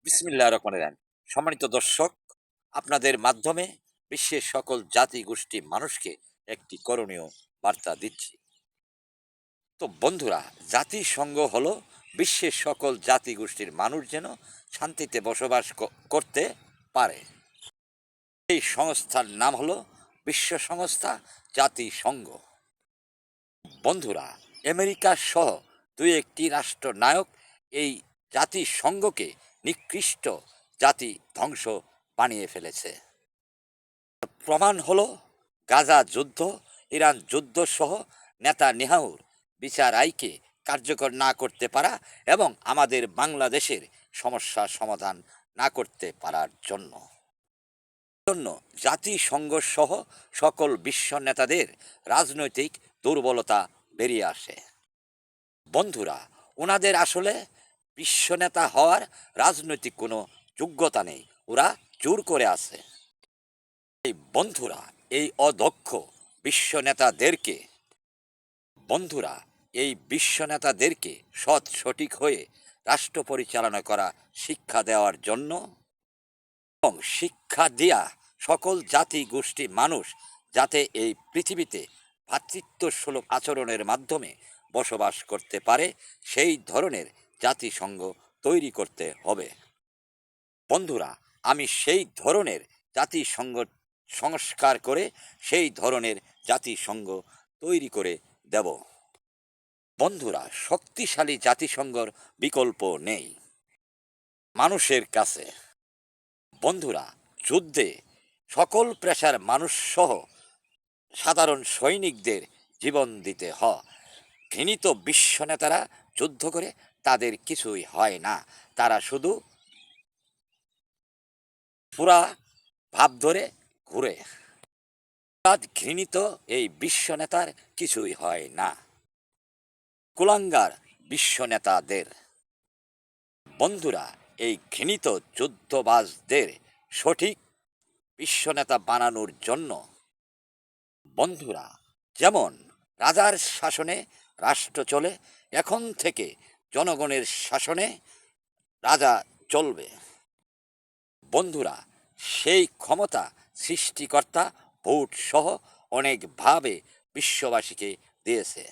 বিসমিল্লাহির রহমানির রহিম। সম্মানিত দর্শক, আপনাদের মাধ্যমে বিশ্বের সকল জাতি গোষ্ঠী মানুষকে একটি করণীয় বার্তা দিচ্ছি। তো বন্ধুরা, জাতিসংঘ হলো বিশ্বের সকল জাতি গোষ্ঠীর মানুষ যেন শান্তিতে বসবাস করতে পারে। এই সংস্থার নাম হলো বিশ্ব সংস্থা জাতিসংঘ। বন্ধুরা, আমেরিকা সহ দুই একটি রাষ্ট্র নায়ক এই জাতিসংঘকে নিকৃষ্ট জাতি ধ্বংস বানিয়ে ফেলেছে। প্রমাণ হলো গাজা যুদ্ধ, ইরান যুদ্ধ সহ নেতানিয়াহুর বিচার আইকে কার্যকর না করতে পারা এবং আমাদের বাংলাদেশের সমস্যার সমাধান না করতে পারার জন্য জাতিসংঘ সহ সকল বিশ্ব নেতাদের রাজনৈতিক দুর্বলতা বেরিয়ে আসে। বন্ধুরা, ওনাদের আসলে বিশ্ব নেতা হওয়ার রাজনৈতিক কোনো যোগ্যতা নেই, ওরা জোর করে আছে। বন্ধুরা, এই অদক্ষ বিশ্ব নেতাদেরকে বন্ধুরা এই বিশ্ব নেতাদেরকে সঠিক হয়ে রাষ্ট্র পরিচালনা করা শিক্ষা দেওয়ার জন্য এবং শিক্ষা দেয়া সকল জাতি গোষ্ঠী মানুষ যাতে এই পৃথিবীতে ভ্রাতৃত্বসুলভ আচরণের মাধ্যমে বসবাস করতে পারে, সেই ধরনের জাতিসংঘ তৈরি করতে হবে। বন্ধুরা, আমি সেই ধরনের জাতিসংঘ সংস্কার করে সেই ধরনের জাতিসংঘ তৈরি করে দেব। বন্ধুরা, শক্তিশালী জাতিসংঘর বিকল্প নেই মানুষের কাছে। বন্ধুরা, যুদ্ধে সকল পেশার মানুষ সহ সাধারণ সৈনিকদের জীবন দিতে হয়। ঘৃণিত বিশ্ব নেতারা যুদ্ধ করে তাদের কিছুই হয় না, তারা শুধু পুরা ভাব ধরে ঘুরে। ঘৃণিত এই বিশ্ব নেতার কিছুই হয় না। কুলাঙ্গার বিশ্ব নেতাদের। বন্ধুরা, এই ঘৃণিত যুদ্ধবাজদের সঠিক বিশ্ব নেতা বানানোর জন্য বন্ধুরা, যেমন রাজার শাসনে রাষ্ট্র চলে, এখন থেকে জনগণের শাসনে রাজা চলবে। বন্ধুরা, সেই ক্ষমতা সৃষ্টিকর্তা ভোট সহ অনেকভাবে বিশ্ববাসীকে দিয়েছে।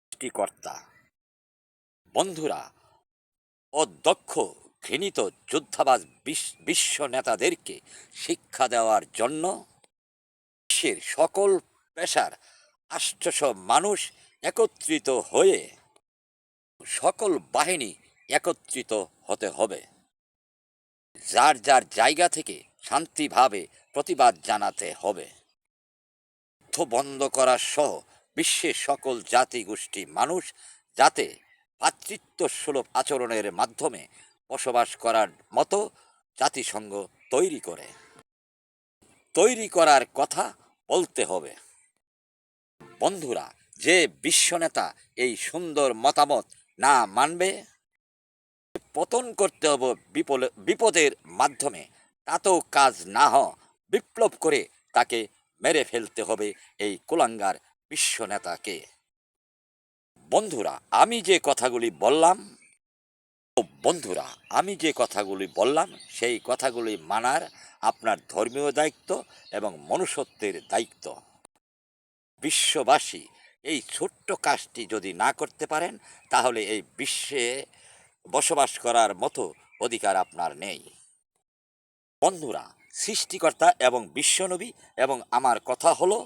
সৃষ্টিকর্তা বন্ধুরা, অদক্ষ ঘৃণিত যোদ্ধাবাজ বিশ্ব নেতাদেরকে শিক্ষা দেওয়ার জন্য বিশ্বের সকল পেশার ৮০০ মানুষ একত্রিত হয়ে সকল বাহিনী একত্রিত হতে হবে। যার যার জায়গা থেকে শান্তিভাবে প্রতিবাদ জানাতে হবে। যুদ্ধ বন্ধ করা সহ বিশ্বের সকল জাতি গোষ্ঠী মানুষ যাতে ভ্রাতৃত্বসুলভ আচরণের মাধ্যমে বসবাস করার মতো জাতিসংঘ তৈরি করার কথা বলতে হবে। বন্ধুরা, যে বিশ্বনেতা এই সুন্দর মতামত না মানবে, পতন করতে হবে বিপদের মাধ্যমে, তাতেও কাজ না হয় বিপ্লব করে তাকে মেরে ফেলতে হবে এই কুলাঙ্গার বিশ্ব নেতাকে। বন্ধুরা, আমি যে কথাগুলি বললাম সেই কথাগুলি মানার আপনার ধর্মীয় দায়িত্ব এবং মনুষ্যত্বের দায়িত্ব। বিশ্ববাসী এই ছোট্ট কাজটি যদি না করতে পারেন, তাহলে এই বিশ্বে বসবাস করার মতো অধিকার আপনার নেই। বন্ধুরা, সৃষ্টিকর্তা এবং বিশ্বনবী এবং আমার কথা হলো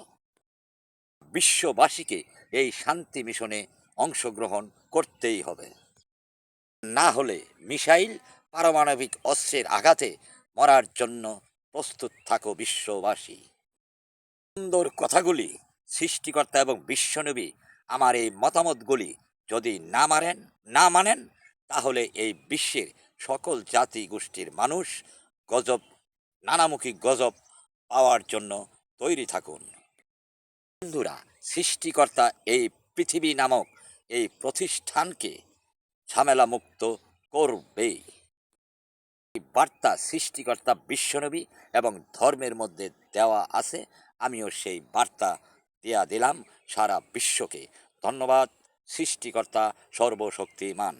বিশ্ববাসীকে এই শান্তি মিশনে অংশগ্রহণ করতেই হবে। না হলে মিসাইল পারমাণবিক অস্ত্রের আঘাতে মরার জন্য প্রস্তুত থাকো বিশ্ববাসী। সুন্দর কথাগুলি সৃষ্টিকর্তা এবং বিশ্বনবী আমার এই মতামতগুলি যদি না মানেন, তাহলে এই বিশ্বের সকল জাতি গোষ্ঠীর মানুষ নানামুখী গজব পাওয়ার জন্য তৈরি থাকুন। বন্ধুরা, সৃষ্টিকর্তা এই পৃথিবী নামক এই প্রতিষ্ঠানকে ঝামেলা মুক্ত করবে। এই বার্তা সৃষ্টিকর্তা বিশ্বনবী এবং ধর্মের মধ্যে দেওয়া আছে, আমিও সেই বার্তা দিলাম সারা বিশ্বকে। ধন্যবাদ। সৃষ্টিকর্তা সর্বশক্তিমান।